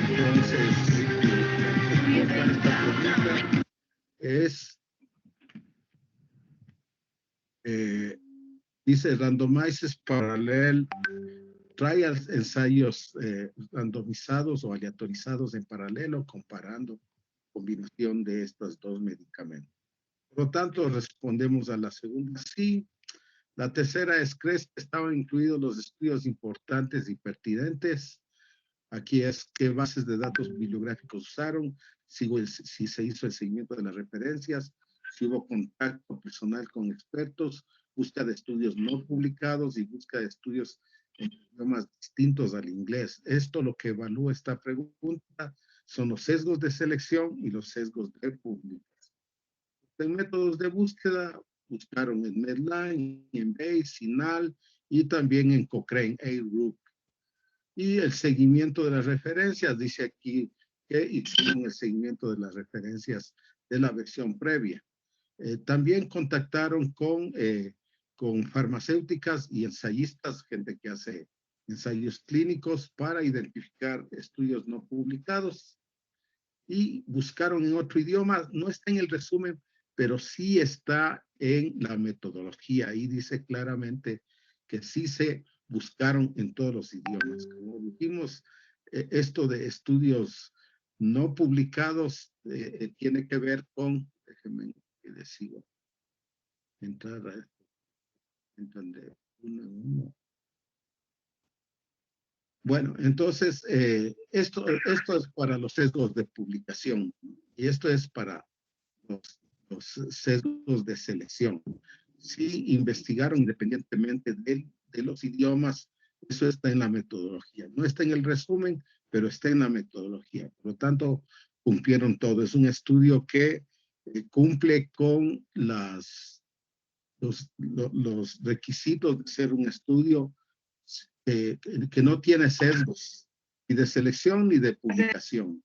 Entonces, esta pregunta es, dice, randomizes parallel trials, ensayos randomizados o aleatorizados en paralelo, comparando combinación de estos dos medicamentos. Por lo tanto, respondemos a la segunda, sí. La tercera es, ¿crees que estaban incluidos los estudios importantes y pertinentes? Aquí es, ¿qué bases de datos bibliográficos usaron? Si se hizo el seguimiento de las referencias, si hubo contacto personal con expertos, búsqueda de estudios no publicados y búsqueda de estudios en idiomas distintos al inglés. Esto lo que evalúa esta pregunta son los sesgos de selección y los sesgos de publicación. En métodos de búsqueda, buscaron en Medline, en Bayes, Sinal y también en Cochrane, A-Group. Y el seguimiento de las referencias, dice aquí que hicieron el seguimiento de las referencias de la versión previa. También contactaron con farmacéuticas y ensayistas, gente que hace ensayos clínicos para identificar estudios no publicados y buscaron en otro idioma. No está en el resumen, pero sí está en la metodología. Ahí dice claramente que sí se buscaron en todos los idiomas. Como dijimos, esto de estudios no publicados tiene que ver con, déjenme que decido entrar a esto, entender uno en uno. Bueno, entonces, esto es para los sesgos de publicación y esto es para los sesgos de selección. Sí investigaron independientemente de los idiomas, eso está en la metodología. No está en el resumen, pero está en la metodología. Por lo tanto, cumplieron todo. Es un estudio que cumple con los requisitos de ser un estudio que no tiene sesgos, ni de selección ni de publicación.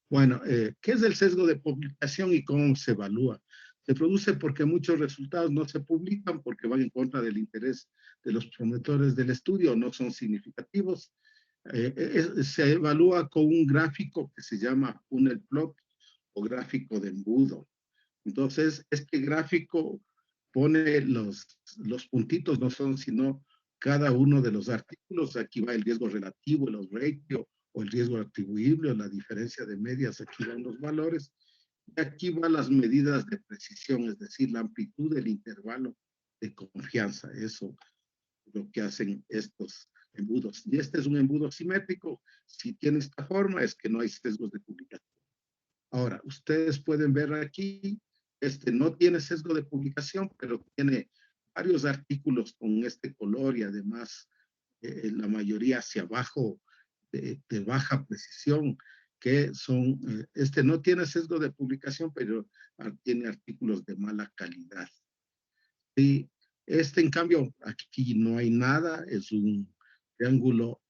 Bueno, ¿qué es el sesgo de publicación y cómo se evalúa? Se produce porque muchos resultados no se publican porque van en contra del interés de los promotores del estudio, no son significativos. Se evalúa con un gráfico que se llama funnel plot o gráfico de embudo. Entonces, este gráfico pone los puntitos, no son sino cada uno de los artículos. Aquí va el riesgo relativo, los ratio o el riesgo atribuible o la diferencia de medias. Aquí van los valores. Y aquí van las medidas de precisión, es decir, la amplitud del intervalo de confianza. Eso es lo que hacen estos embudos. Y este es un embudo simétrico. Si tiene esta forma, es que no hay sesgos de publicación. Ahora, ustedes pueden ver aquí, este no tiene sesgo de publicación, pero tiene varios artículos con este color y además la mayoría hacia abajo de baja precisión, que son, este no tiene sesgo de publicación, pero tiene artículos de mala calidad. Y este, en cambio, aquí no hay nada, es un triángulo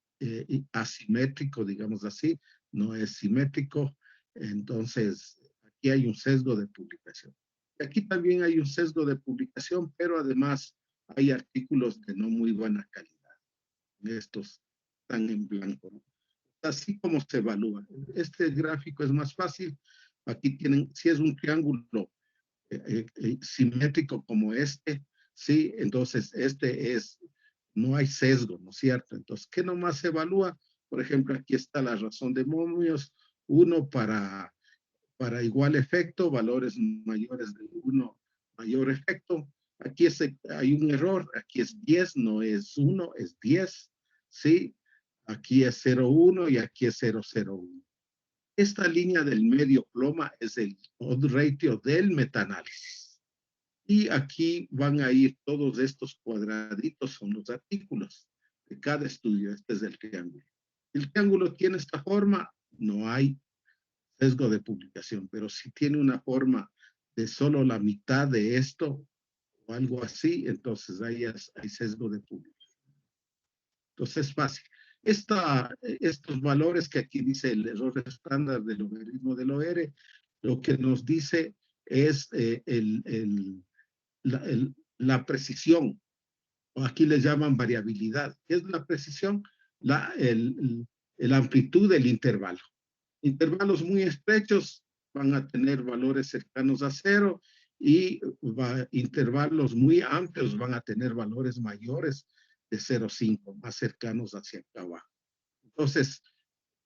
asimétrico, digamos así, no es simétrico, entonces aquí hay un sesgo de publicación. Aquí también hay un sesgo de publicación, pero además hay artículos de no muy buena calidad. Estos están en blanco, ¿no? Así como se evalúa. Este gráfico es más fácil. Aquí tienen, si es un triángulo simétrico como este, sí, entonces este es, no hay sesgo, ¿no es cierto? Entonces, ¿qué nomás se evalúa? Por ejemplo, aquí está la razón de momios, uno para igual efecto, valores mayores de uno, mayor efecto. Aquí hay un error, aquí es 10, no es 1, es 10, ¿sí? Aquí es 0,1 y aquí es 0,01. Esta línea del medio ploma es el odds ratio del metaanálisis. Y aquí van a ir todos estos cuadraditos, son los artículos de cada estudio. Este es el triángulo. El triángulo tiene esta forma, no hay sesgo de publicación, pero si tiene una forma de solo la mitad de esto o algo así, entonces ahí hay sesgo de publicación. Entonces es fácil. Estos valores que aquí dice el error estándar del logaritmo del OR, lo que nos dice es la precisión, o aquí le llaman variabilidad. ¿Qué es la precisión? la amplitud del intervalo. Intervalos muy estrechos van a tener valores cercanos a cero y intervalos muy amplios van a tener valores mayores de 0,5, más cercanos hacia acá abajo. Entonces,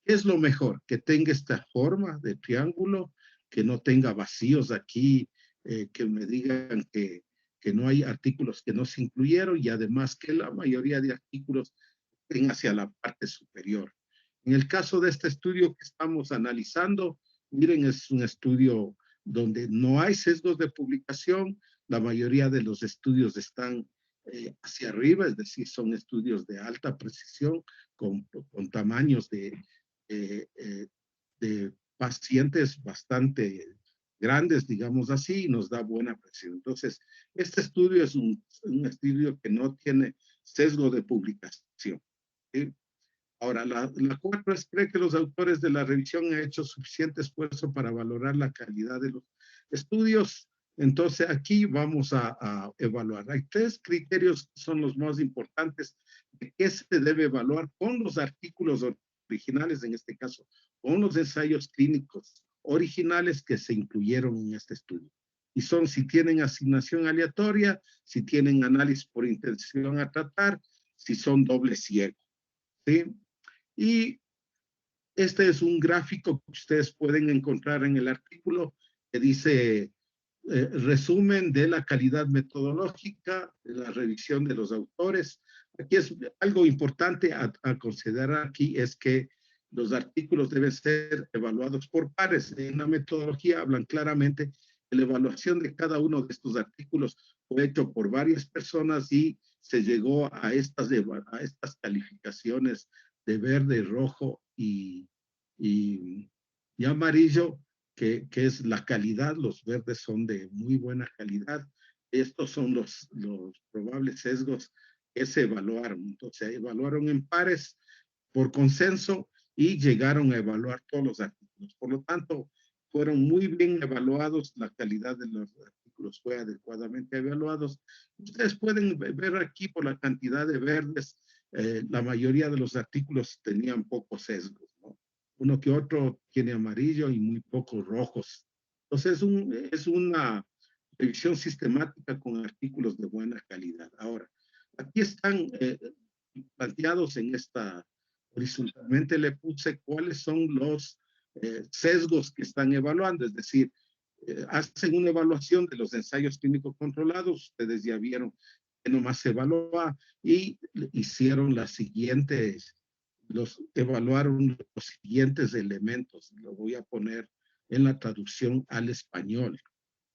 ¿qué es lo mejor? Que tenga esta forma de triángulo, que no tenga vacíos aquí, que me digan que no hay artículos que no se incluyeron y además que la mayoría de artículos estén hacia la parte superior. En el caso de este estudio que estamos analizando, miren, es un estudio donde no hay sesgos de publicación, la mayoría de los estudios están hacia arriba, es decir, son estudios de alta precisión con tamaños eh, eh, de pacientes bastante grandes, digamos así, y nos da buena presión. Entonces, este estudio es un estudio que no tiene sesgo de publicación. ¿Sí? Ahora, la cuatro es cree que los autores de la revisión han hecho suficiente esfuerzo para valorar la calidad de los estudios. Entonces, aquí vamos a evaluar. Hay tres criterios que son los más importantes de qué se debe evaluar con los artículos originales, en este caso, con los ensayos clínicos originales que se incluyeron en este estudio. Y son si tienen asignación aleatoria, si tienen análisis por intención a tratar, si son doble ciego. ¿Sí? Y este es un gráfico que ustedes pueden encontrar en el artículo que dice resumen de la calidad metodológica, de la revisión de los autores. Aquí es algo importante a considerar aquí es que los artículos deben ser evaluados por pares. En la metodología hablan claramente que la evaluación de cada uno de estos artículos fue hecho por varias personas y se llegó a estas calificaciones de verde, rojo y amarillo, que es la calidad. Los verdes son de muy buena calidad. Estos son los probables sesgos que se evaluaron. Entonces, evaluaron en pares por consenso y llegaron a evaluar todos los artículos. Por lo tanto, fueron muy bien evaluados, la calidad de los artículos fue adecuadamente evaluados. Ustedes pueden ver aquí por la cantidad de verdes, la mayoría de los artículos tenían pocos sesgos, ¿no? Uno que otro tiene amarillo y muy pocos rojos. Entonces es una revisión sistemática con artículos de buena calidad. Ahora, aquí están planteados en esta, horizontalmente le puse cuáles son los sesgos que están evaluando, es decir, hacen una evaluación de los ensayos clínicos controlados, ustedes ya vieron que nomás se evalúa y hicieron las siguientes, evaluaron los siguientes elementos, lo voy a poner en la traducción al español.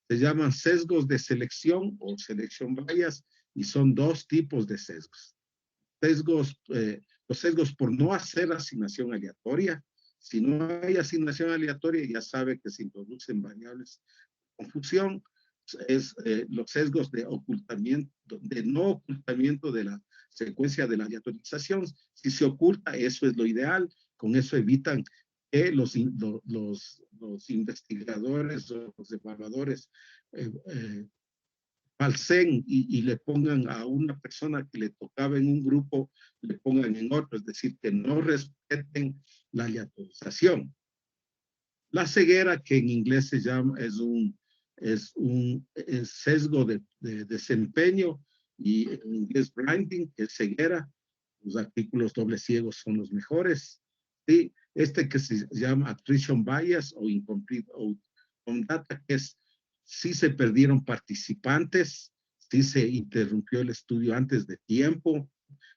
Se llaman sesgos de selección o selection bias y son dos tipos de sesgos. Los sesgos por no hacer asignación aleatoria. Si no hay asignación aleatoria, ya sabe que se introducen variables de confusión. Los sesgos de ocultamiento, de no ocultamiento de la secuencia de la aleatorización. Si se oculta, eso es lo ideal. Con eso evitan que los investigadores o los evaluadores falseen y le pongan a una persona que le tocaba en un grupo, le pongan en otro, es decir, que no respeten la aleatorización. La ceguera, que en inglés se llama, es un sesgo de desempeño, y en inglés blinding, que es ceguera. Los artículos doble ciegos son los mejores. ¿Sí? Este que se llama attrition bias o incomplete outcome data, que es si se perdieron participantes, si se interrumpió el estudio antes de tiempo.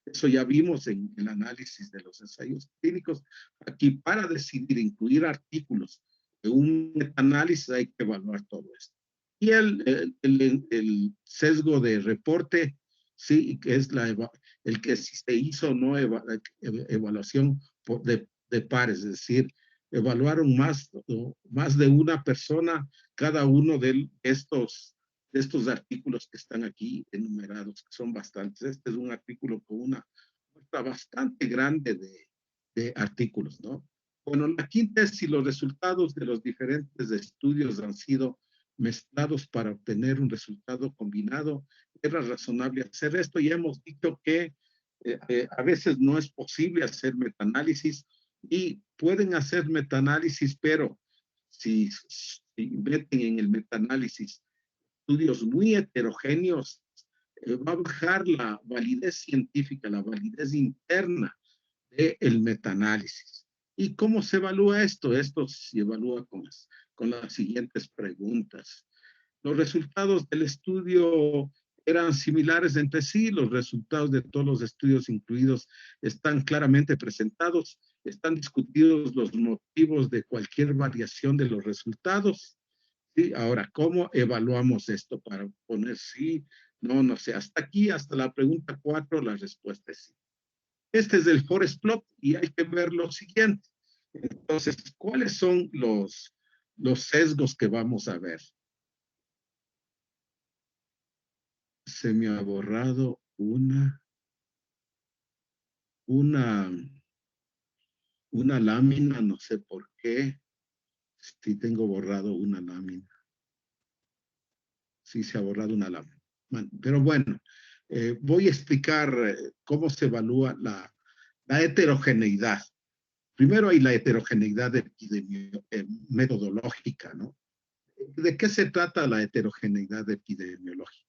Eso ya vimos en el análisis de los ensayos clínicos. Aquí, para decidir incluir artículos de un análisis, hay que evaluar todo esto. Y el sesgo de reporte, sí, que es el que si se hizo o no evaluación de pares, es decir, evaluaron más de una persona cada uno de estos artículos que están aquí enumerados, que son bastantes. Este es un artículo con una muestra bastante grande de artículos, ¿no? Bueno, la quinta es si los resultados de los diferentes estudios han sido mezclados para obtener un resultado combinado. Era razonable hacer esto. Ya hemos dicho que A veces no es posible hacer metaanálisis y pueden hacer metaanálisis, pero si meten en el metaanálisis estudios muy heterogéneos, va a bajar la validez científica, la validez interna del metaanálisis. ¿Y cómo se evalúa esto? Esto se evalúa con las siguientes preguntas. Los resultados del estudio eran similares entre sí, los resultados de todos los estudios incluidos están claramente presentados, están discutidos los motivos de cualquier variación de los resultados. ¿Sí? Ahora, ¿cómo evaluamos esto para poner sí, no, no sé? Hasta aquí, hasta la pregunta 4, la respuesta es sí. Este es el forest plot y hay que ver lo siguiente. Entonces, ¿cuáles son los sesgos que vamos a ver? Se me ha borrado una, una lámina, no sé por qué. Si tengo borrado una lámina. Sí, se ha borrado una lámina. Pero bueno, voy a explicar cómo se evalúa la heterogeneidad. Primero hay la heterogeneidad metodológica, ¿no? ¿De qué se trata la heterogeneidad epidemiológica?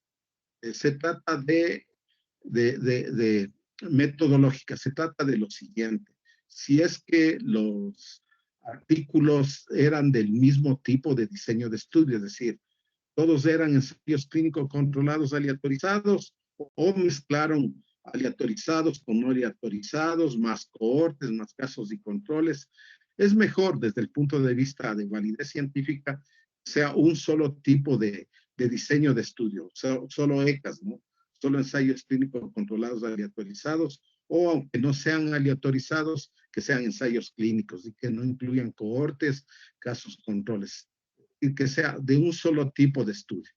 Se trata de metodológica, se trata de lo siguiente. Si es que los artículos eran del mismo tipo de diseño de estudio, es decir, todos eran ensayos clínicos controlados aleatorizados o mezclaron aleatorizados con no aleatorizados, más cohortes, más casos y controles. Es mejor desde el punto de vista de validez científica sea un solo tipo de diseño de estudio, solo ECAS, ¿no? Solo ensayos clínicos controlados aleatorizados, o aunque no sean aleatorizados, que sean ensayos clínicos y que no incluyan cohortes, casos, controles, y que sea de un solo tipo de estudio.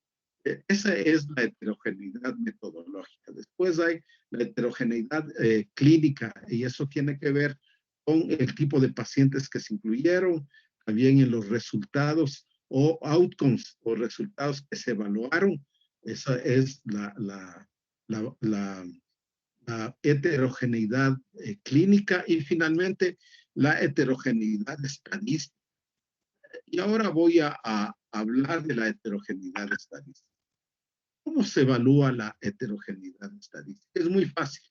Esa es la heterogeneidad metodológica. Después hay la heterogeneidad clínica y eso tiene que ver con el tipo de pacientes que se incluyeron, también en los resultados o outcomes o resultados que se evaluaron. Esa es la heterogeneidad clínica y finalmente la heterogeneidad estadística. Y ahora voy a hablar de la heterogeneidad estadística. ¿Cómo se evalúa la heterogeneidad estadística? Es muy fácil.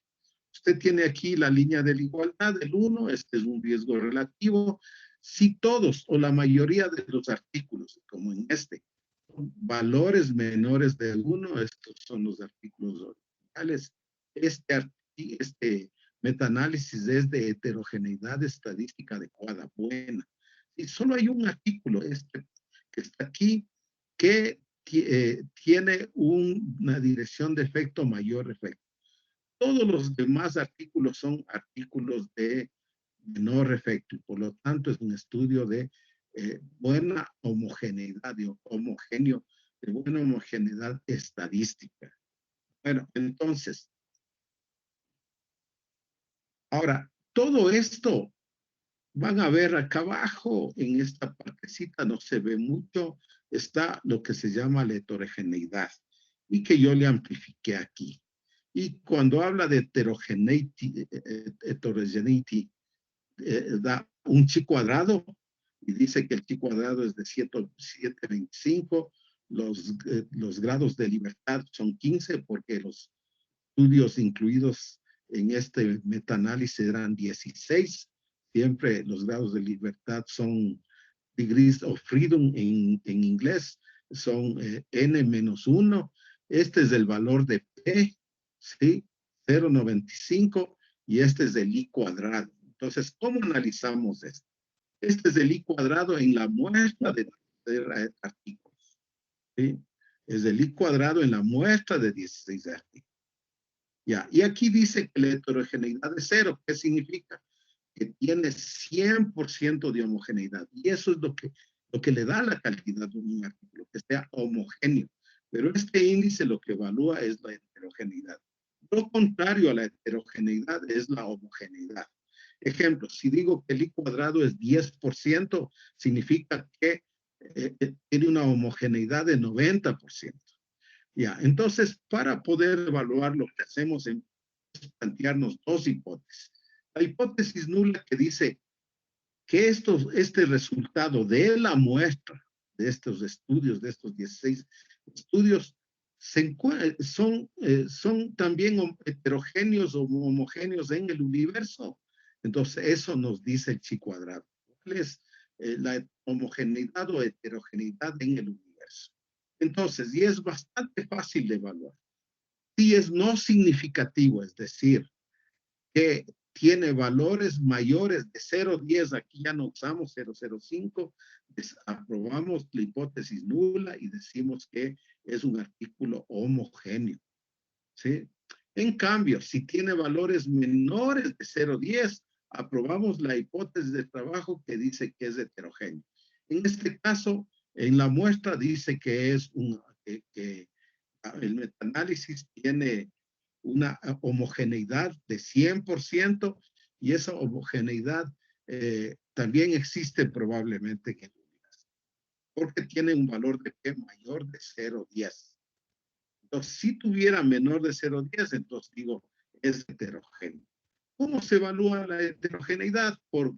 Usted tiene aquí la línea de la igualdad del 1, este es un riesgo relativo. Si todos o la mayoría de los artículos, como en este, son valores menores de 1, estos son los artículos originales, este metaanálisis es de heterogeneidad estadística adecuada, buena. Y solo hay un artículo, este que está aquí, que tiene una dirección de efecto mayor efecto. Todos los demás artículos son artículos de menor efecto y por lo tanto es un estudio de buena homogeneidad, de buena homogeneidad estadística. Bueno, entonces, ahora, todo esto van a ver acá abajo, en esta partecita, no se ve mucho, está lo que se llama la heterogeneidad y que yo le amplifiqué aquí. Y cuando habla de heterogeneity da un chi cuadrado y dice que el chi cuadrado es de 725, los grados de libertad son 15 porque los estudios incluidos en este metaanálisis eran 16. Siempre los grados de libertad son degrees of freedom en inglés, son n-1. Este es el valor de P, ¿sí? 0,95 y este es el I cuadrado. Entonces, ¿cómo analizamos esto? Este es el I cuadrado en la muestra de artículos, ¿sí? Es el I cuadrado en la muestra de 16 artículos. Ya, y aquí dice que la heterogeneidad es 0. ¿Qué significa? Que tiene 100% de homogeneidad. Y eso es lo que le da la calidad de un artículo, que sea homogéneo. Pero este índice lo que evalúa es la heterogeneidad. Lo contrario a la heterogeneidad es la homogeneidad. Ejemplo, si digo que el I cuadrado es 10%, significa que tiene una homogeneidad de 90%. Ya, entonces, para poder evaluar lo que hacemos en plantearnos dos hipótesis. La hipótesis nula que dice que este resultado de la muestra de estos estudios, de estos 16 estudios, son también heterogéneos o homogéneos en el universo. Entonces, eso nos dice el chi cuadrado. ¿Cuál es la homogeneidad o heterogeneidad en el universo? Entonces, y es bastante fácil de evaluar. Si es no significativo, es decir, que tiene valores mayores de 0,10, aquí ya no usamos 0,05, aprobamos la hipótesis nula y decimos que es un artículo homogéneo, ¿sí? En cambio, si tiene valores menores de 0,10, aprobamos la hipótesis de trabajo que dice que es heterogéneo. En este caso, en la muestra dice que es que el metaanálisis tiene una homogeneidad de 100% y esa homogeneidad también existe probablemente en el universo, porque tiene un valor de P mayor de 0,10. Entonces, si tuviera menor de 0,10, entonces digo, es heterogéneo. ¿Cómo se evalúa la heterogeneidad? Por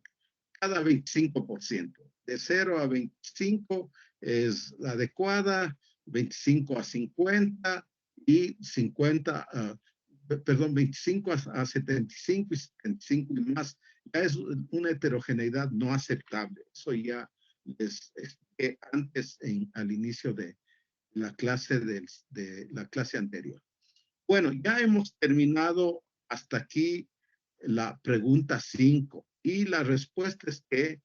cada 25%. De 0 a 25 es la adecuada, 25 a 50 y 50 a, perdón, 25 a 75 y 75 y más. Ya es una heterogeneidad no aceptable. Eso ya es antes, al inicio de la clase, de la clase anterior. Bueno, ya hemos terminado hasta aquí la pregunta 5 y la respuesta es que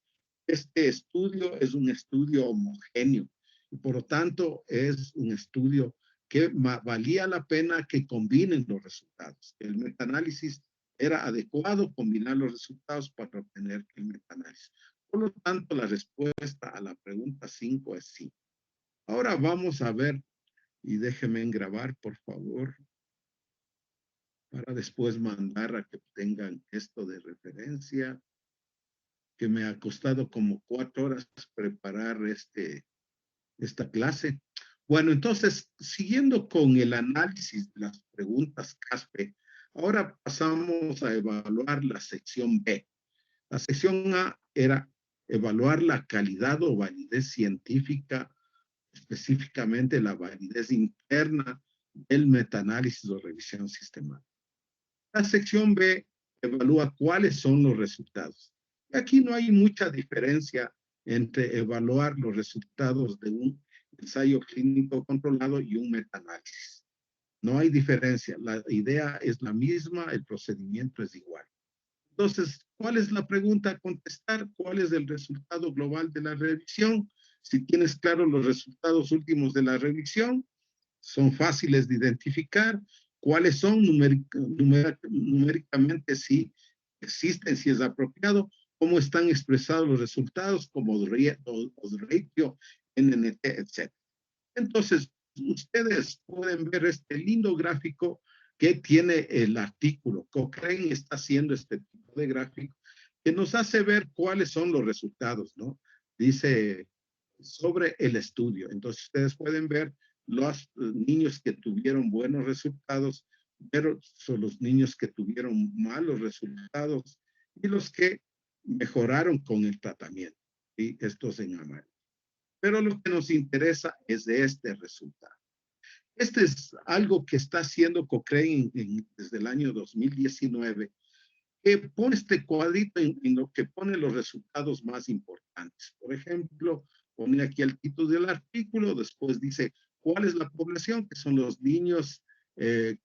este estudio es un estudio homogéneo y por lo tanto es un estudio que valía la pena que combinen los resultados. El metaanálisis era adecuado combinar los resultados para obtener el metaanálisis. Por lo tanto, la respuesta a la pregunta 5 es sí. Ahora vamos a ver, y déjenme grabar, por favor, para después mandar a que tengan esto de referencia, que me ha costado como 4 horas preparar esta clase. Bueno, entonces, siguiendo con el análisis de las preguntas CASPE, ahora pasamos a evaluar la sección B. La sección A era evaluar la calidad o validez científica, específicamente la validez interna del metaanálisis o revisión sistemática. La sección B evalúa cuáles son los resultados. Aquí no hay mucha diferencia entre evaluar los resultados de un ensayo clínico controlado y un metaanálisis. No hay diferencia. La idea es la misma, el procedimiento es igual. Entonces, ¿cuál es la pregunta a contestar? ¿Cuál es el resultado global de la revisión? Si tienes claro los resultados últimos de la revisión, son fáciles de identificar. ¿Cuáles son numéricamente si existen, si es apropiado? ¿Cómo están expresados los resultados como ratio, NNT, etc.? Entonces, ustedes pueden ver este lindo gráfico que tiene el artículo. Cochrane está haciendo este tipo de gráfico que nos hace ver cuáles son los resultados, ¿no? Dice sobre el estudio. Entonces, ustedes pueden ver los niños que tuvieron buenos resultados, pero son los niños que tuvieron malos resultados y los que mejoraron con el tratamiento. Y estos en amarillo. Pero lo que nos interesa es de este resultado. Este es algo que está haciendo Cochrane desde el año 2019, que pone este cuadrito en lo que pone los resultados más importantes. Por ejemplo, pone aquí el título del artículo, después dice cuál es la población, que son los niños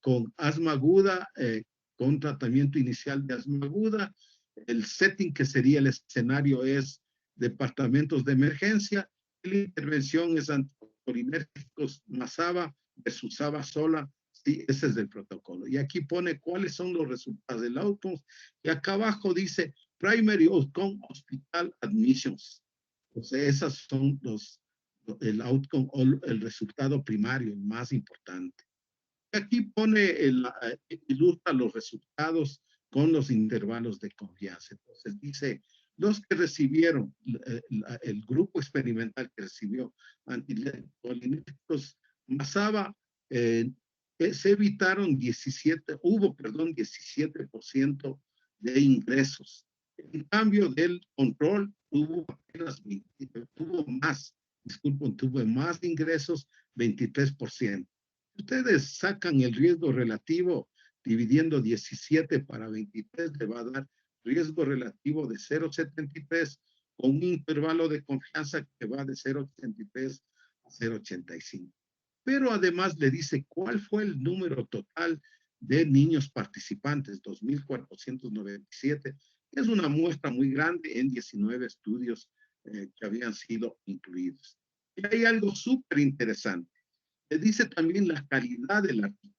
con asma aguda, con tratamiento inicial de asma aguda. El setting, que sería el escenario, es departamentos de emergencia. La intervención es anticolinérgicos Masaba versus Saba sola. Sí, ese es el protocolo. Y aquí pone cuáles son los resultados del outcome. Y acá abajo dice Primary Outcome Hospital Admissions. O sea, esas son el outcome, el resultado primario, el más importante. Aquí pone, ilustra los resultados con los intervalos de confianza. Entonces dice, los que recibieron, el grupo experimental que recibió anticolinérgicos Masaba, se evitaron 17, hubo, perdón, 17% de ingresos. En cambio del control, tuvo apenas, tuvo más, disculpen, tuvo más ingresos, 23%. Ustedes sacan el riesgo relativo dividiendo 17 para 23, le va a dar riesgo relativo de 0,73 con un intervalo de confianza que va de 0,83 a 0,85. Pero además le dice cuál fue el número total de niños participantes, 2.497, que es una muestra muy grande en 19 estudios que habían sido incluidos. Y hay algo súper interesante. Le dice también la calidad del artículo.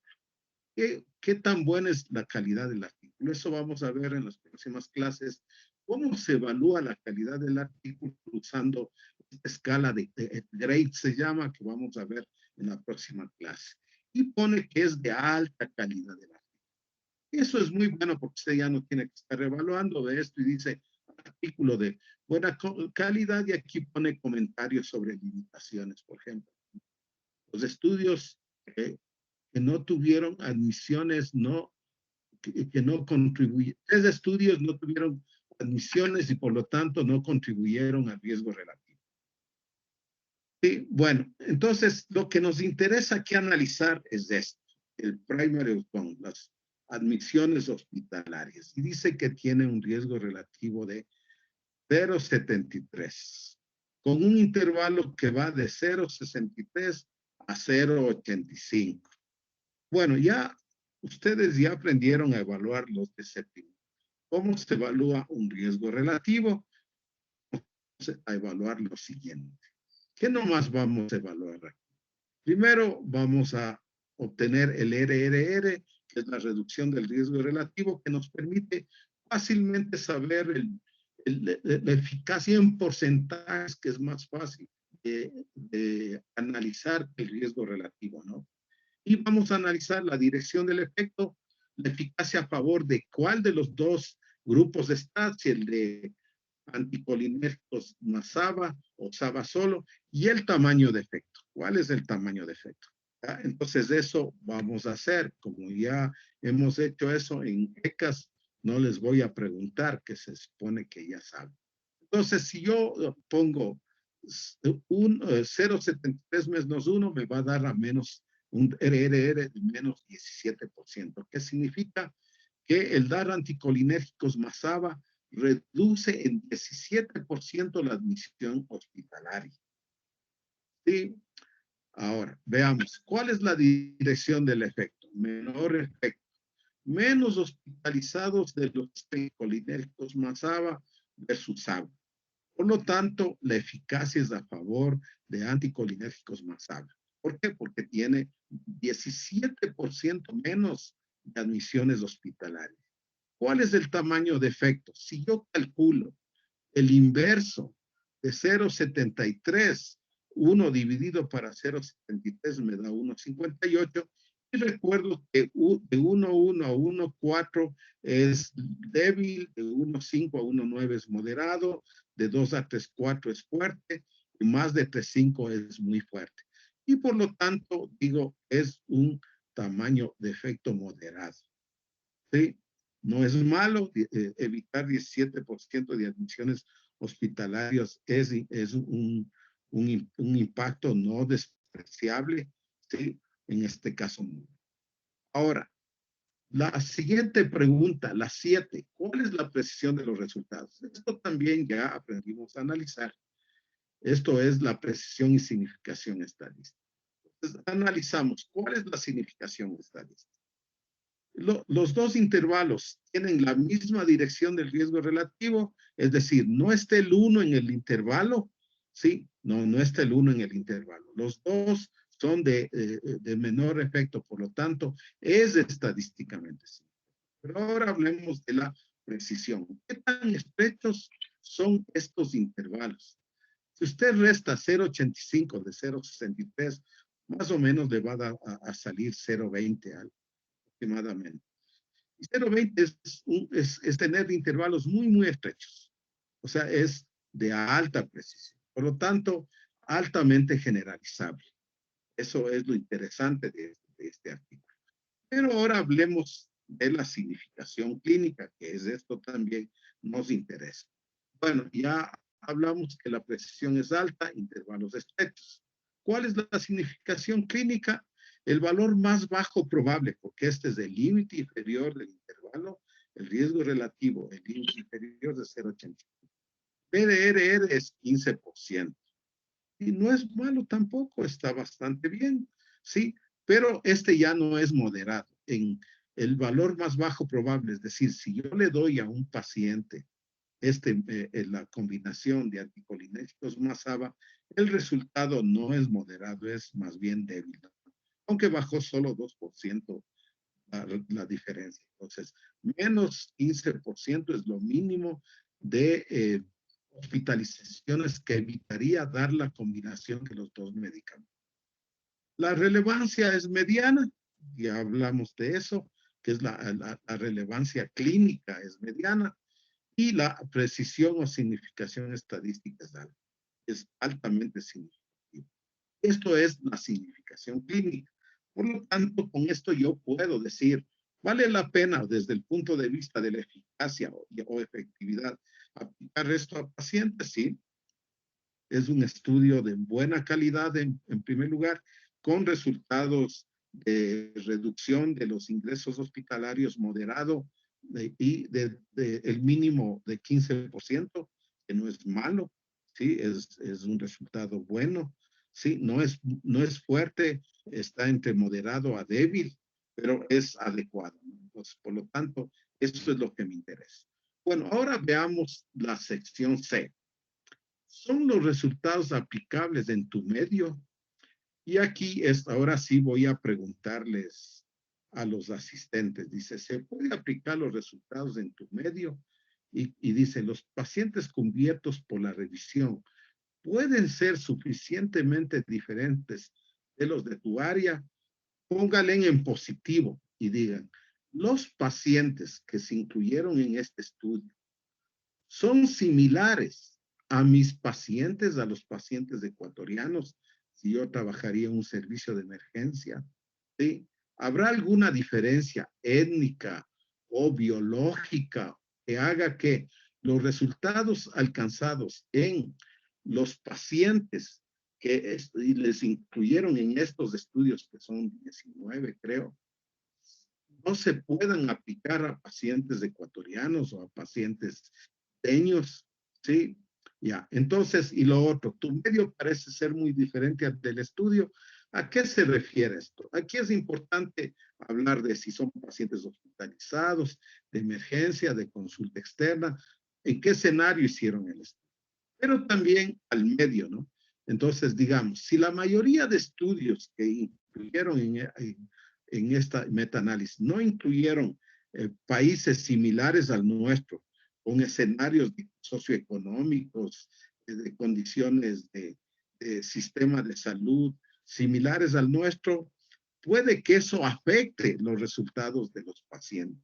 ¿Qué tan buena es la calidad del artículo? Eso vamos a ver en las próximas clases. ¿Cómo se evalúa la calidad del artículo usando esta escala de grade, se llama, que vamos a ver en la próxima clase? Y pone que es de alta calidad del artículo. Eso es muy bueno porque usted ya no tiene que estar evaluando de esto y dice artículo de buena calidad y aquí pone comentarios sobre limitaciones, por ejemplo. Los estudios que no tuvieron admisiones, que no contribuyeron, 3 estudios no tuvieron admisiones y por lo tanto no contribuyeron al riesgo relativo. Sí, bueno, entonces lo que nos interesa aquí analizar es esto, el primary outcome, las admisiones hospitalarias. Y dice que tiene un riesgo relativo de 0,73, con un intervalo que va de 0,63 a 0,85. Bueno, ya ustedes ya aprendieron a evaluar los de séptimo. ¿Cómo se evalúa un riesgo relativo? Vamos a evaluar lo siguiente. ¿Qué nomás vamos a evaluar aquí? Primero vamos a obtener el RRR, que es la reducción del riesgo relativo, que nos permite fácilmente saber la eficacia en porcentajes, que es más fácil de analizar el riesgo relativo, ¿no? Y vamos a analizar la dirección del efecto, la eficacia a favor de cuál de los dos grupos está, si el de anticolinérgicos más SABA o SABA solo, y el tamaño de efecto. ¿Cuál es el tamaño de efecto? ¿Ya? Entonces eso vamos a hacer. Como ya hemos hecho eso en ECAS, no les voy a preguntar, que se supone que ya saben. Entonces, si yo pongo un 0,73 menos 1, me va a dar a menos un RRR de menos 17%, que significa que el dar anticolinérgicos más ABA reduce en 17% la admisión hospitalaria. ¿Sí? Ahora, veamos, ¿cuál es la dirección del efecto? Menor efecto. Menos hospitalizados de los anticolinérgicos más ABA versus ABA. Por lo tanto, la eficacia es a favor de anticolinérgicos más ABA. ¿Por qué? Porque tiene 17% menos de admisiones hospitalarias. ¿Cuál es el tamaño de efecto? Si yo calculo el inverso de 0,73, 1 dividido para 0,73 me da 1,58. Y recuerdo que de 1,1 a 1,4 es débil, de 1,5 a 1,9 es moderado, de 2 a 3,4 es fuerte, y más de 3,5 es muy fuerte. Y por lo tanto, digo, es un tamaño de efecto moderado. ¿Sí? No es malo, evitar 17% de admisiones hospitalarias es un impacto no despreciable, ¿sí? En este caso. Ahora, la siguiente pregunta, la 7, ¿cuál es la precisión de los resultados? Esto también ya aprendimos a analizar. Esto es la precisión y significación estadística. Entonces, analizamos, ¿cuál es la significación estadística? Los dos intervalos tienen la misma dirección del riesgo relativo, es decir, no está el 1 en el intervalo, ¿sí? No está el 1 en el intervalo. Los dos son de menor efecto, por lo tanto, es estadísticamente simple. Pero ahora hablemos de la precisión. ¿Qué tan estrechos son estos intervalos? Si usted resta 0,85 de 0,63, más o menos le va a salir 0,20 aproximadamente. Y 0,20 es tener intervalos muy, muy estrechos. O sea, es de alta precisión. Por lo tanto, altamente generalizable. Eso es lo interesante de este artículo. Pero ahora hablemos de la significación clínica, que es esto también nos interesa. Bueno, ya hablamos que la precisión es alta, intervalos estrechos. ¿Cuál es la significación clínica? El valor más bajo probable, porque este es el límite inferior del intervalo, el riesgo relativo, el límite inferior de 0,80. PDRR es 15%. Y no es malo tampoco, está bastante bien, ¿sí? Pero este ya no es moderado. En el valor más bajo probable, es decir, si yo le doy a un paciente la combinación de anticolinérgicos más ABA, el resultado no es moderado, es más bien débil, ¿no? Aunque bajó solo 2% la diferencia. Entonces, menos 15% es lo mínimo de hospitalizaciones que evitaría dar la combinación de los dos medicamentos. La relevancia es mediana, ya hablamos de eso, que es la relevancia clínica es mediana, y la precisión o significación estadística es altamente significativa. Esto es la significación clínica. Por lo tanto, con esto yo puedo decir, vale la pena desde el punto de vista de la eficacia o efectividad aplicar esto a pacientes, sí. Es un estudio de buena calidad en primer lugar, con resultados de reducción de los ingresos hospitalarios moderado y el mínimo de 15%, que no es malo, ¿sí? Es un resultado bueno, ¿sí? No es fuerte, está entre moderado a débil, pero es adecuado, ¿no? Entonces, por lo tanto, esto es lo que me interesa. Bueno, ahora veamos la sección C. ¿Son los resultados aplicables en tu medio? Y aquí ahora sí voy a preguntarles a los asistentes. Dice, ¿se puede aplicar los resultados en tu medio? Y dice, los pacientes cubiertos por la revisión pueden ser suficientemente diferentes de los de tu área. Póngale en positivo y digan, los pacientes que se incluyeron en este estudio son similares a mis pacientes, a los pacientes ecuatorianos, si yo trabajaría en un servicio de emergencia, ¿sí? ¿Habrá alguna diferencia étnica o biológica que haga que los resultados alcanzados en los pacientes que les incluyeron en estos estudios, que son 19, creo, no se puedan aplicar a pacientes ecuatorianos o a pacientes teños, ¿sí? Ya, entonces, y lo otro, tu medio parece ser muy diferente al del estudio. ¿A qué se refiere esto? Aquí es importante hablar de si son pacientes hospitalizados, de emergencia, de consulta externa, en qué escenario hicieron el estudio, pero también al medio, ¿no? Entonces, digamos, si la mayoría de estudios que incluyeron en esta metaanálisis no incluyeron países similares al nuestro, con escenarios socioeconómicos, de condiciones de sistema de salud similares al nuestro, puede que eso afecte los resultados de los pacientes,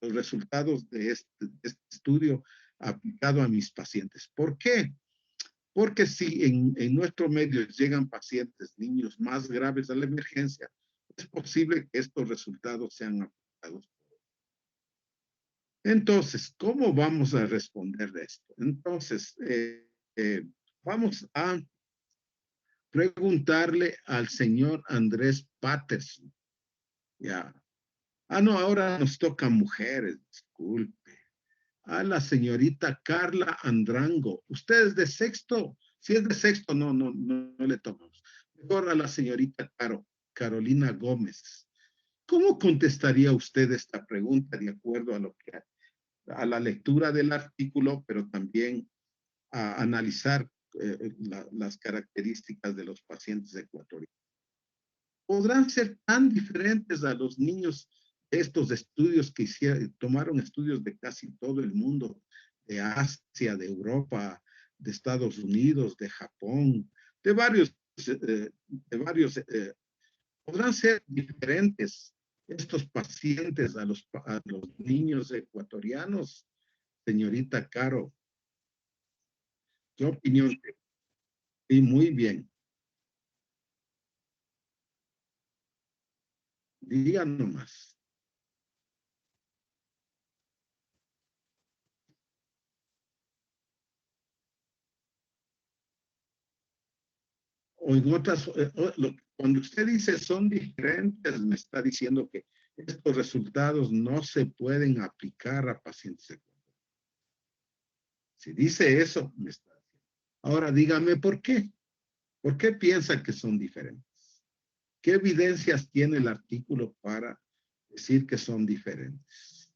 los resultados de este estudio aplicado a mis pacientes. ¿Por qué? Porque si en nuestro medio llegan pacientes, niños más graves a la emergencia, es posible que estos resultados sean aplicados. Entonces, ¿cómo vamos a responder de esto? Entonces, vamos a preguntarle al señor Andrés Patterson. Ya. Ah, no, ahora nos toca mujeres, disculpe. A la señorita Carla Andrango. ¿Usted es de sexto? Si es de sexto, no le tomamos. Mejor a la señorita Carolina Gómez. ¿Cómo contestaría usted esta pregunta de acuerdo a la lectura del artículo, pero también a analizar las características de los pacientes ecuatorianos? ¿Podrán ser tan diferentes a los niños de estos estudios que tomaron estudios de casi todo el mundo, de Asia, de Europa, de Estados Unidos, de Japón, de varios, podrán ser diferentes estos pacientes a los niños ecuatorianos? Señorita Caro, ¿qué opinión? Sí, muy bien. Diga nomás. O en otras, cuando usted dice son diferentes, me está diciendo que estos resultados no se pueden aplicar a pacientes secundarios. Si dice eso, me está diciendo. Ahora dígame por qué. ¿Por qué piensa que son diferentes? ¿Qué evidencias tiene el artículo para decir que son diferentes?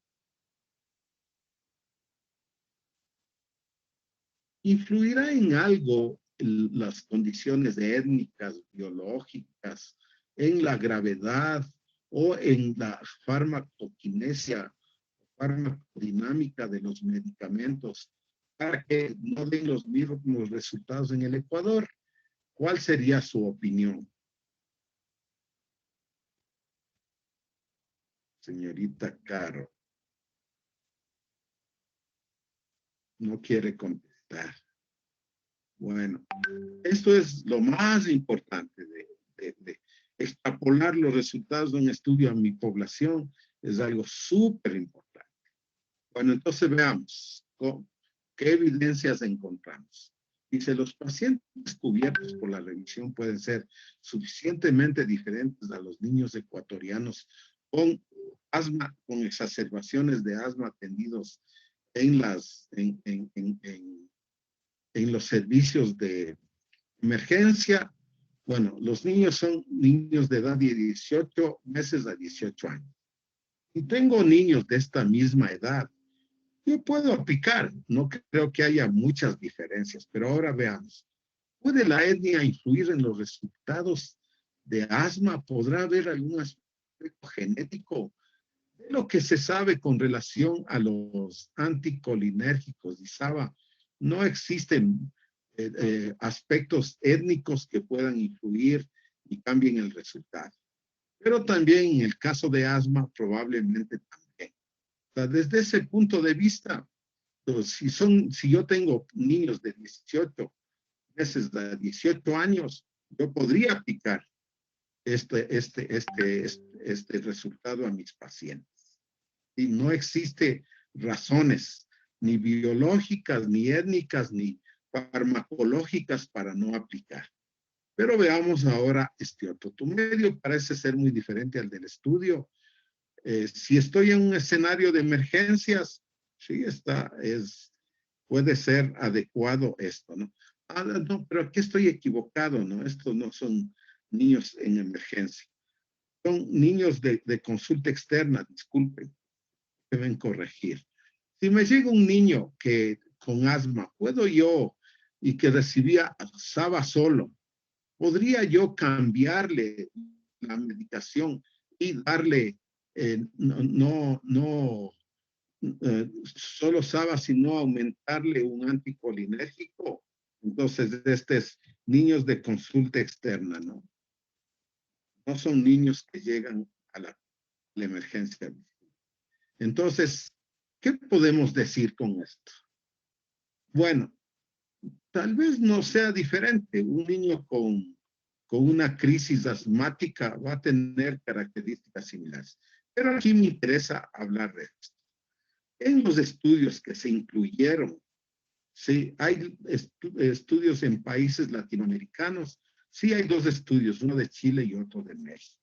¿Influirá en algo las condiciones étnicas, biológicas, en la gravedad o en la farmacoquinesia, farmacodinámica de los medicamentos para que no den los mismos resultados en el Ecuador? ¿Cuál sería su opinión, señorita Caro? No quiere contestar. Bueno, esto es lo más importante de extrapolar los resultados de un estudio a mi población. Es algo súper importante. Bueno, entonces veamos qué evidencias encontramos. Dice, los pacientes cubiertos por la revisión pueden ser suficientemente diferentes a los niños ecuatorianos con asma, con exacerbaciones de asma atendidos en los servicios de emergencia. Bueno, los niños son niños de edad de 18 meses a 18 años. Y tengo niños de esta misma edad. Yo puedo aplicar, no creo que haya muchas diferencias, pero ahora veamos. ¿Puede la etnia influir en los resultados de asma? ¿Podrá haber algún aspecto genético? De lo que se sabe con relación a los anticolinérgicos, Isaba, no existen aspectos étnicos que puedan influir y cambien el resultado. Pero también en el caso de asma, probablemente también. O sea, desde ese punto de vista, pues, si yo tengo niños de 18 meses a 18 años, yo podría aplicar este resultado a mis pacientes. Y no existe razones ni biológicas, ni étnicas, ni farmacológicas para no aplicar. Pero veamos ahora este otro. Tu medio parece ser muy diferente al del estudio. Si estoy en un escenario de emergencias, sí, puede ser adecuado esto, ¿no? Ah, no, pero aquí estoy equivocado, ¿no? Estos no son niños en emergencia. Son niños de consulta externa, disculpen, deben corregir. Si me llega un niño que con asma, puedo yo, y que recibía SABA solo, podría yo cambiarle la medicación y darle, solo SABA, sino aumentarle un anticolinérgico. Entonces, estos niños de consulta externa, ¿no? No son niños que llegan a la emergencia. Entonces, ¿qué podemos decir con esto? Bueno, tal vez no sea diferente. Un niño con una crisis asmática va a tener características similares. Pero aquí me interesa hablar de esto. En los estudios que se incluyeron, sí, hay estudios en países latinoamericanos, sí hay dos estudios, uno de Chile y otro de México.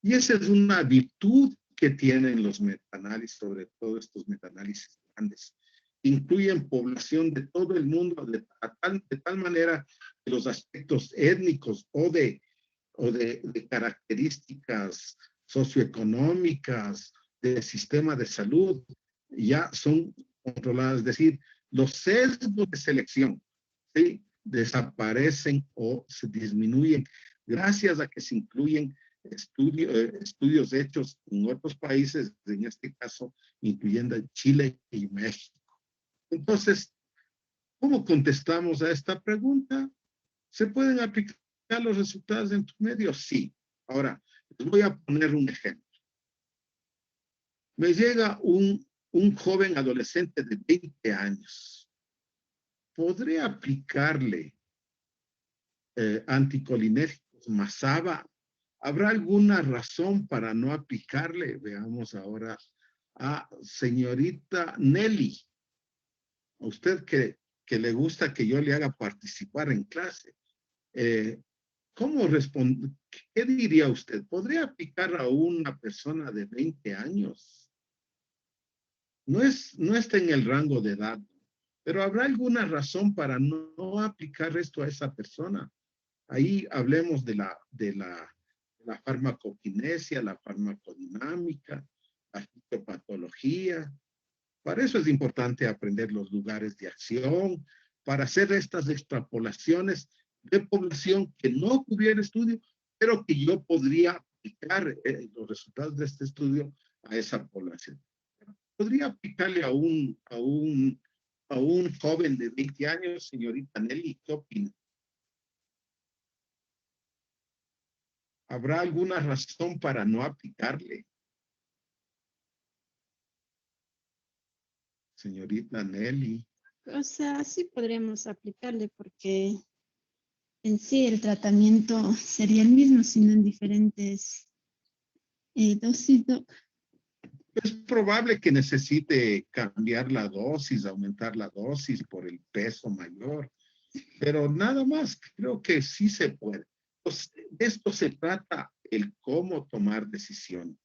Y esa es una virtud que tienen los metaanálisis, sobre todo estos metaanálisis grandes. Incluyen población de todo el mundo de tal manera que los aspectos étnicos o de características socioeconómicas del sistema de salud ya son controladas. Es decir, los sesgos de selección, ¿sí?, desaparecen o se disminuyen gracias a que se incluyen estudios hechos en otros países, en este caso, incluyendo Chile y México. Entonces, ¿cómo contestamos a esta pregunta? ¿Se pueden aplicar los resultados en tu medio? Sí. Ahora, les voy a poner un ejemplo. Me llega un joven adolescente de 20 años. ¿Podré aplicarle anticolinérgicos Masaba ¿Habrá alguna razón para no aplicarle? Veamos ahora a señorita Nelly. A usted que le gusta que yo le haga participar en clase. Eh, ¿Cómo responde? ¿Qué diría usted? ¿Podría aplicar a una persona de 20 años? No está en el rango de edad, pero ¿habrá alguna razón para no aplicar esto a esa persona? Ahí hablemos de la farmacokinesia, la farmacodinámica, la fitopatología. Para eso es importante aprender los lugares de acción, para hacer estas extrapolaciones de población que no tuviera estudio, pero que yo podría aplicar los resultados de este estudio a esa población. Podría aplicarle a un joven de 20 años, señorita Nelly, ¿qué opina? ¿Habrá alguna razón para no aplicarle, señorita Nelly? O sea, sí podremos aplicarle porque en sí el tratamiento sería el mismo, sino en diferentes dosis. Es probable que necesite cambiar la dosis, aumentar la dosis por el peso mayor, pero nada más, creo que sí se puede. Pues, de esto se trata el cómo tomar decisiones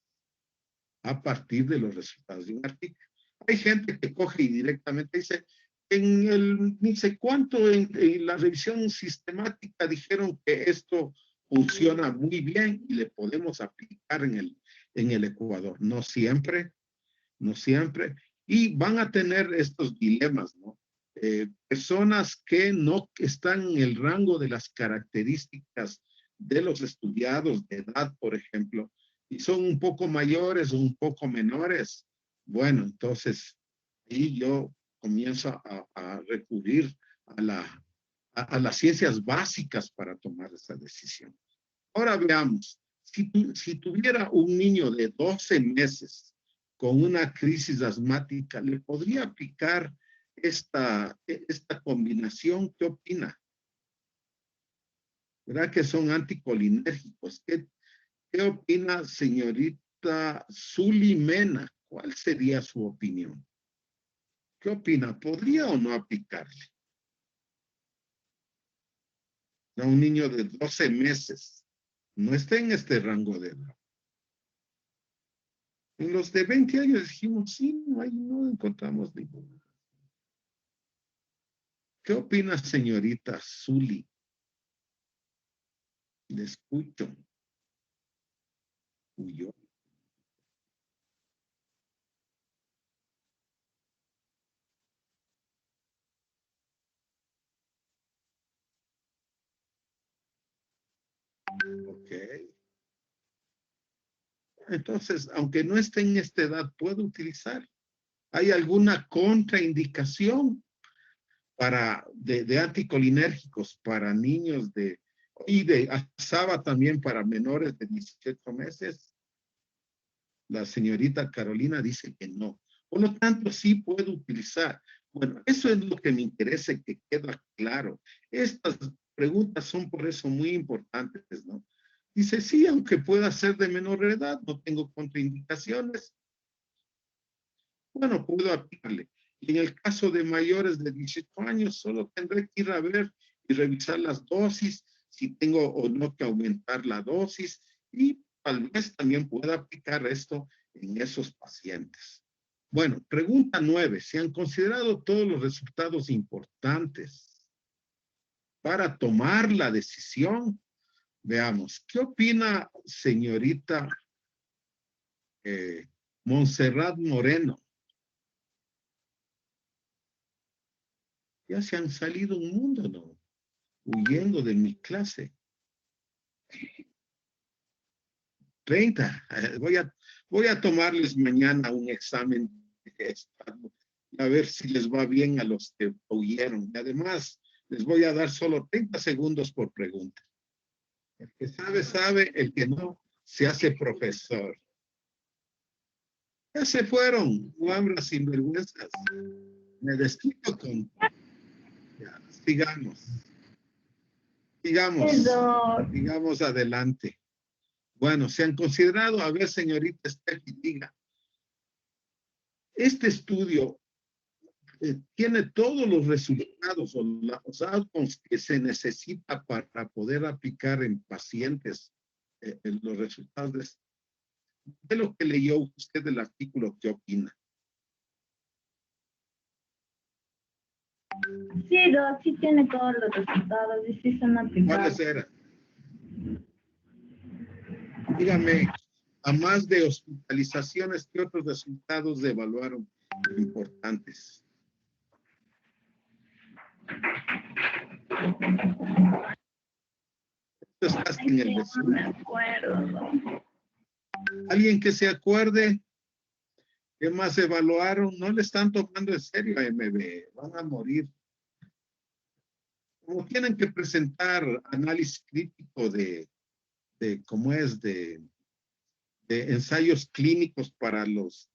a partir de los resultados de un artículo. Hay gente que coge y directamente dice, ni sé cuánto, en la revisión sistemática dijeron que esto funciona muy bien y le podemos aplicar en el Ecuador. No siempre, no siempre. Y van a tener estos dilemas, ¿no? Personas que no están en el rango de las características de los estudiados de edad, por ejemplo, y son un poco mayores o un poco menores. Bueno, entonces, y yo comienzo a recurrir a las ciencias básicas para tomar esa decisión. Ahora veamos, si tuviera un niño de 12 meses con una crisis asmática, ¿le podría aplicar esta combinación? ¿Qué opina? ¿Verdad que son anticolinérgicos? ¿Qué opina, señorita Zulimena? ¿Cuál sería su opinión? ¿Qué opina? ¿Podría o no aplicarle a un niño de 12 meses? No está en este rango de edad. En los de 20 años dijimos, sí, no encontramos ninguna. ¿Qué opina, señorita Zuli? Le escucho. Huyó. Ok. Entonces, aunque no esté en esta edad, puedo utilizar. ¿Hay alguna contraindicación de anticolinérgicos para niños y de ASABA también para menores de 18 meses? La señorita Carolina dice que no. Por lo tanto, sí puedo utilizar. Bueno, eso es lo que me interesa que quede claro. Estas preguntas son por eso muy importantes, ¿no? Dice, sí, aunque pueda ser de menor edad, no tengo contraindicaciones. Bueno, puedo aplicarle. Y en el caso de mayores de 18 años, solo tendré que ir a ver y revisar las dosis, si tengo o no que aumentar la dosis, y tal vez también pueda aplicar esto en esos pacientes. Bueno, pregunta 9. ¿Se han considerado todos los resultados importantes para tomar la decisión? Veamos, ¿qué opina señorita Montserrat Moreno? Ya se han salido un mundo, ¿no? Huyendo de mi clase. 30. Voy a tomarles mañana un examen a ver si les va bien a los que huyeron. Y además, les voy a dar solo 30 segundos por pregunta. El que sabe, sabe. El que no, se hace profesor. Ya se fueron, guambras sinvergüenzas. Me despido con... Ya, sigamos. Sigamos. Perdón. Sigamos adelante. Bueno, se han considerado, a ver, señorita Steffi, diga, este estudio tiene todos los resultados o los outcomes que se necesita para poder aplicar en pacientes los resultados de lo que leyó usted del artículo, ¿qué opina? Sí, sí tiene todos los resultados y sí son aplicables. ¿Cuáles eran? Dígame, a más de hospitalizaciones, ¿qué otros resultados evaluaron importantes? Esto está en el No resumen. me acuerdo. ¿Alguien que se acuerde? ¿Qué más evaluaron? No le están tomando en serio a MB, van a morir. Como tienen que presentar análisis crítico de cómo es, de ensayos clínicos para los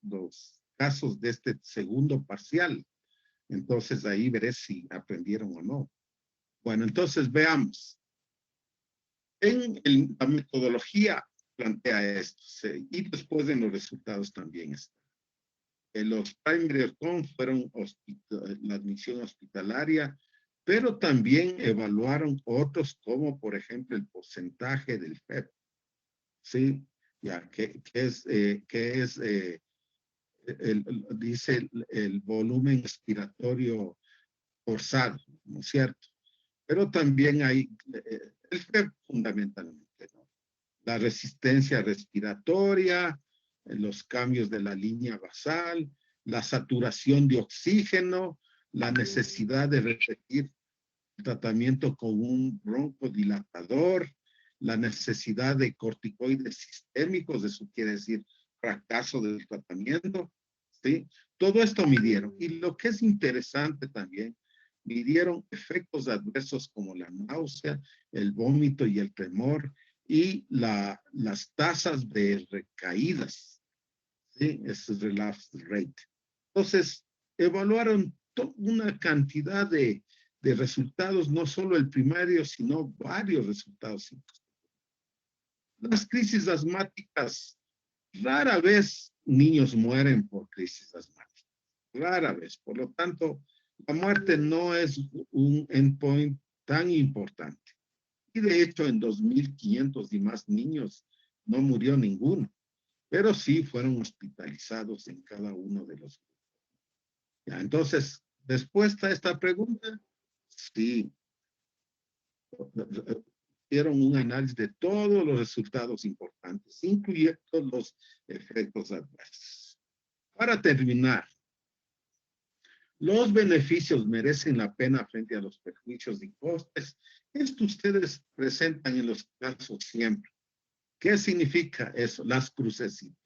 casos de este segundo parcial. Entonces ahí veré si aprendieron o no. Bueno, entonces veamos. La metodología plantea esto, y después en los resultados también está. Los primary outcomes fueron la admisión hospitalaria, pero también evaluaron otros como, por ejemplo, el porcentaje del FEP, ¿sí? Ya, que es dice el volumen respiratorio forzado, ¿no es cierto? Pero también hay el FEP fundamentalmente, ¿no? La resistencia respiratoria, los cambios de la línea basal, la saturación de oxígeno, la necesidad de repetir el tratamiento con un broncodilatador, la necesidad de corticoides sistémicos, eso quiere decir fracaso del tratamiento, ¿sí? Todo esto midieron. Y lo que es interesante también, midieron efectos adversos como la náusea, el vómito y el tremor, y las tasas de recaídas, ¿sí? Es relapse rate. Entonces, evaluaron una cantidad de resultados, no solo el primario, sino varios resultados. Las crisis asmáticas, rara vez niños mueren por crisis asmáticas, rara vez. Por lo tanto, la muerte no es un endpoint tan importante. Y de hecho, en 2.500 y más niños no murió ninguno, pero sí fueron hospitalizados en cada uno de los grupos. Ya, entonces, respuesta a esta pregunta, sí. Hicieron un análisis de todos los resultados importantes, incluyendo los efectos adversos. Para terminar, los beneficios merecen la pena frente a los perjuicios y costes. Esto ustedes presentan en los casos siempre. ¿Qué significa eso? Las crucecitas.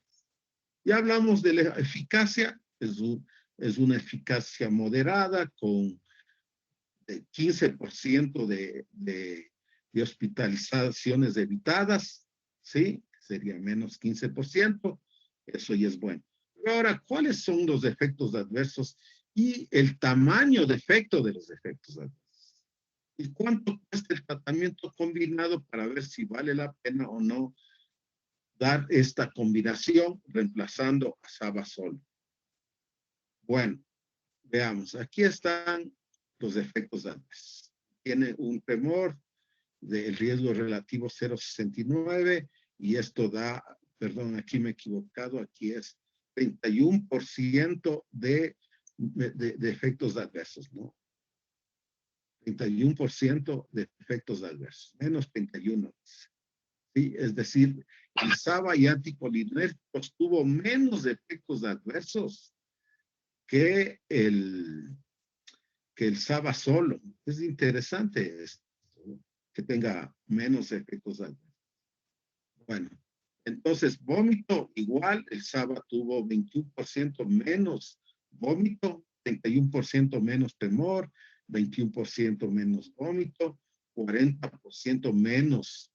Ya hablamos de la eficacia, es una eficacia moderada con 15% de hospitalizaciones evitadas, ¿sí? Sería menos 15%, eso ya es bueno. Pero ahora, ¿cuáles son los efectos adversos y el tamaño de efecto de los efectos adversos? ¿Y cuánto cuesta el tratamiento combinado para ver si vale la pena o no dar esta combinación reemplazando a Saba solo? Bueno, veamos, aquí están los efectos adversos. Tiene un temor del riesgo relativo 0,69 y esto da, perdón, aquí me he equivocado, aquí es 31% de efectos adversos, ¿no? 31% de efectos adversos, menos 31. ¿Sí? Es decir, el SABA y anticolinérgicos tuvo menos efectos adversos que el SABA solo. Es interesante esto, que tenga menos efectos adversos. Bueno, entonces vómito igual, el SABA tuvo 21% menos vómito, 31% menos temor, 21% menos vómito, 40% menos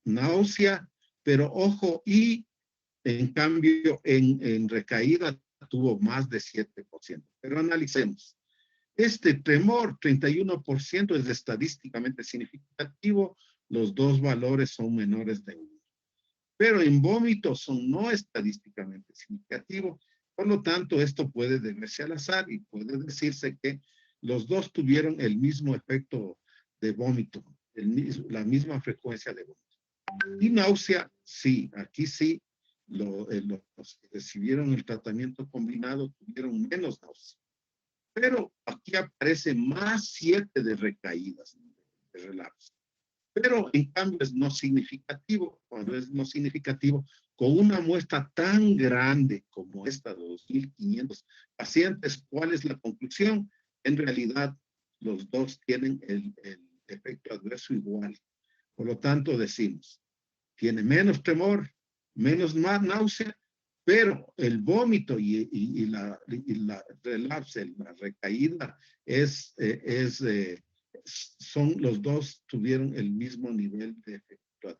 náusea, pero ojo, y en cambio en recaída tuvo más de 7%. Pero analicemos. Este temor, 31%, es estadísticamente significativo. Los dos valores son menores de 1. pero en vómito son no estadísticamente significativos. Por lo tanto, esto puede deberse al azar y puede decirse que los dos tuvieron el mismo efecto de vómito, la misma frecuencia de vómito. Y náusea, sí, aquí sí, los que recibieron el tratamiento combinado tuvieron menos náusea. Pero aquí aparece más 7 de recaídas, de relapso. Pero en cambio es no significativo. Cuando es no significativo, con una muestra tan grande como esta de 2.500 pacientes, ¿cuál es la conclusión? En realidad, los dos tienen el efecto adverso igual. Por lo tanto, decimos, tiene menos temor, menos más náusea, pero el vómito y la relapse, la recaída, son los dos tuvieron el mismo nivel de efecto.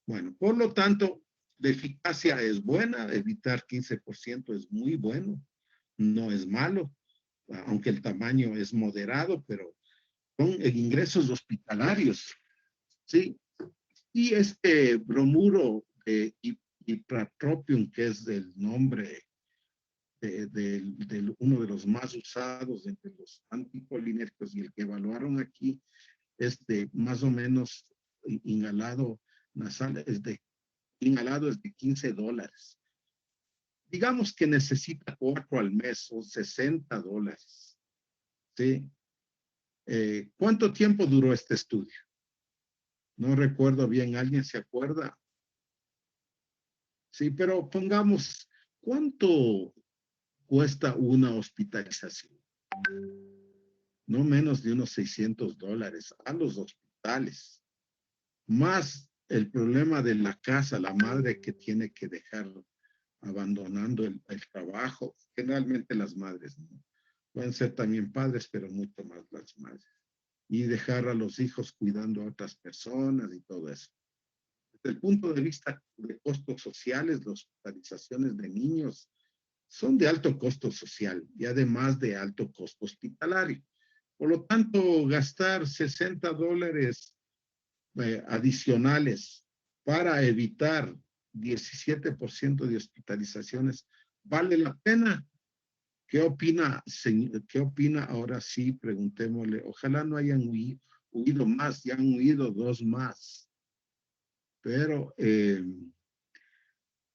Bueno, por lo tanto, la eficacia es buena, evitar 15% es muy bueno, no es malo, aunque el tamaño es moderado, pero son ingresos hospitalarios, ¿sí? Y este bromuro de ipratropium, que es del nombre de uno de los más usados entre los anticolinérgicos y el que evaluaron aquí, es de más o menos inhalado nasal, inhalado es de $15. Digamos que necesita 4 al mes o $60. ¿Sí? ¿Cuánto tiempo duró este estudio? No recuerdo bien, ¿alguien se acuerda? Sí, pero pongamos, ¿cuánto cuesta una hospitalización? No menos de unos $600 a los hospitales, más el problema de la casa, la madre que tiene que dejar abandonando el trabajo, generalmente las madres, ¿no? Pueden ser también padres, pero mucho más las madres. Y dejar a los hijos cuidando a otras personas y todo eso. Desde el punto de vista de costos sociales, las hospitalizaciones de niños son de alto costo social y además de alto costo hospitalario. Por lo tanto, gastar $60 adicionales para evitar 17% de hospitalizaciones, ¿vale la pena? ¿Qué opina, qué opina? Ahora sí, preguntémosle. Ojalá no hayan huido más, ya han huido 2 más. Pero,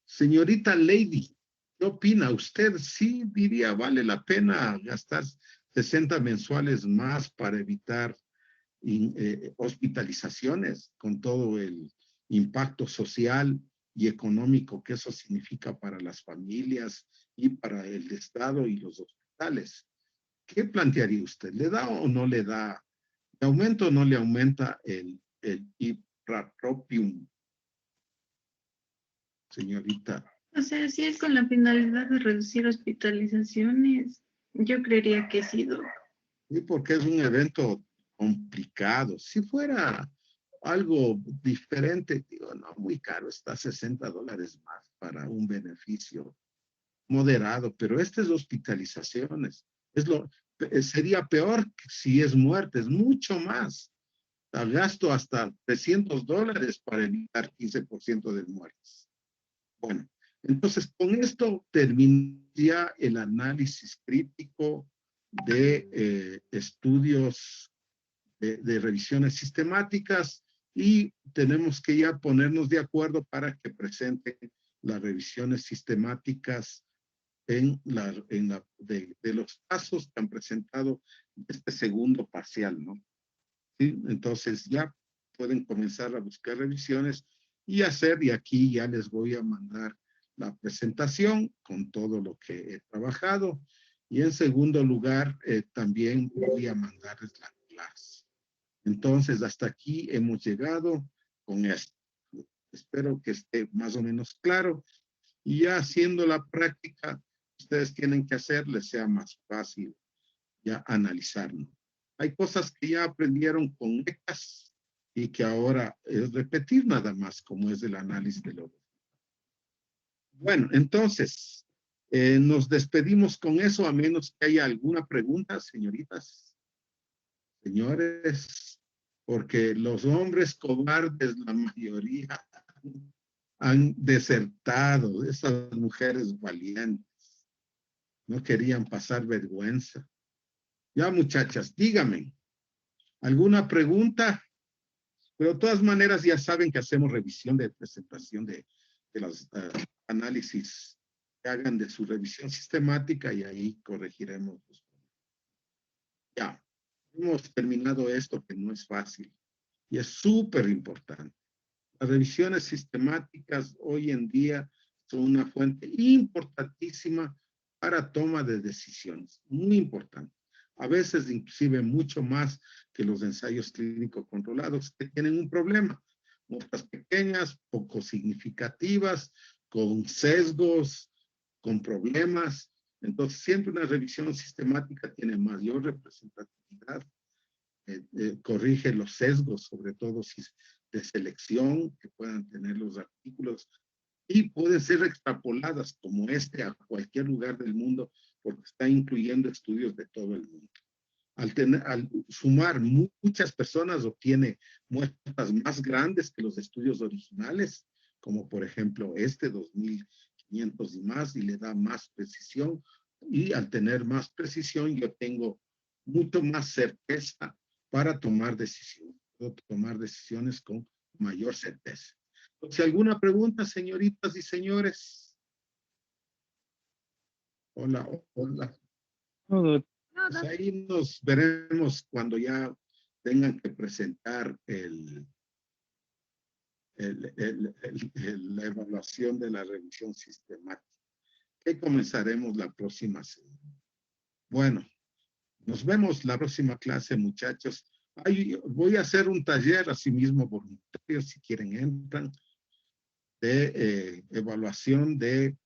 señorita Lady, ¿qué opina usted? Sí, diría, vale la pena gastar 60 mensuales más para evitar hospitalizaciones con todo el impacto social y económico que eso significa para las familias y para el Estado y los hospitales. ¿Qué plantearía usted? ¿Le da o no le da? ¿Le aumenta o no le aumenta el ipratropium, señorita? O sea, si es con la finalidad de reducir hospitalizaciones, yo creería que sí, Doc. Sí, porque es un evento complicado. Si fuera algo diferente, digo, no, muy caro, está $60 más para un beneficio moderado, pero estas hospitalizaciones sería peor si es muerte, es mucho más. Gasto hasta $300 para evitar 15% de muertes. Bueno, entonces con esto termina el análisis crítico de estudios de revisiones sistemáticas y tenemos que ya ponernos de acuerdo para que presenten las revisiones sistemáticas de los casos que han presentado este segundo parcial, ¿no? ¿Sí? Entonces ya pueden comenzar a buscar revisiones y aquí ya les voy a mandar la presentación con todo lo que he trabajado. Y en segundo lugar, también voy a mandarles la clase. Entonces, hasta aquí hemos llegado con esto. Espero que esté más o menos claro. Y ya haciendo la práctica, ustedes tienen que hacer, les sea más fácil ya analizarlo. Hay cosas que ya aprendieron con ECAS y que ahora es repetir nada más, como es el análisis de lo. Bueno, entonces, nos despedimos con eso, a menos que haya alguna pregunta, señoritas, señores, porque los hombres cobardes, la mayoría, han desertado, esas mujeres valientes. No querían pasar vergüenza. Ya, muchachas, díganme, ¿alguna pregunta? Pero de todas maneras ya saben que hacemos revisión de presentación de los análisis que hagan de su revisión sistemática y ahí corregiremos. Ya, hemos terminado esto que no es fácil y es súper importante. Las revisiones sistemáticas hoy en día son una fuente importantísima para toma de decisiones, muy importante. A veces inclusive mucho más que los ensayos clínicos controlados que tienen un problema. Muestras pequeñas, poco significativas, con sesgos, con problemas. Entonces siempre una revisión sistemática tiene mayor representatividad, corrige los sesgos, sobre todo si de selección que puedan tener los artículos y pueden ser extrapoladas como este a cualquier lugar del mundo porque está incluyendo estudios de todo el mundo. Al sumar muchas personas obtiene muestras más grandes que los estudios originales, como por ejemplo este 2500 y más, y le da más precisión. Y al tener más precisión yo tengo mucho más certeza para tomar decisiones. Puedo tomar decisiones con mayor certeza. Entonces, ¿alguna pregunta, señoritas y señores? Hola, hola. Pues ahí nos veremos cuando ya tengan que presentar la evaluación de la revisión sistemática, que comenzaremos la próxima semana. Bueno, nos vemos la próxima clase, muchachos. Ahí voy a hacer un taller, asimismo voluntario, si quieren entran, de evaluación de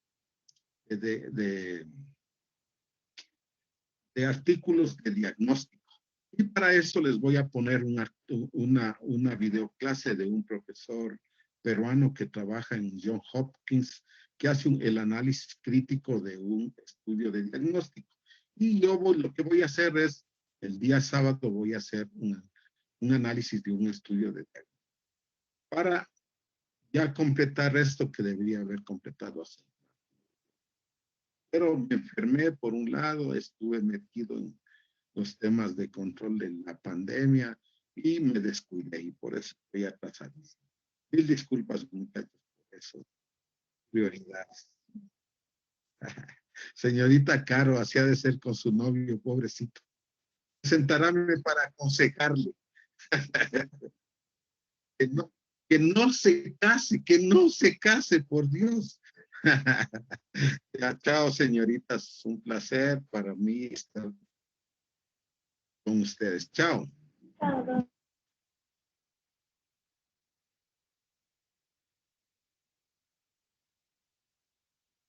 artículos de diagnóstico. Y para eso les voy a poner una videoclase de un profesor peruano que trabaja en Johns Hopkins, que hace el análisis crítico de un estudio de diagnóstico. Y yo lo que voy a hacer es, el día sábado voy a hacer un análisis de un estudio de diagnóstico. Para ya completar esto que debería haber completado así. Pero me enfermé por un lado, estuve metido en los temas de control de la pandemia y me descuidé y por eso voy a atrasar. Mil disculpas, muchachos, por eso. Prioridades. Señorita Caro, así ha de ser con su novio, pobrecito. Sentaráme para aconsejarle. Que no se case, por Dios. Ya, chao, señoritas. Un placer para mí estar con ustedes. Chao. Chao.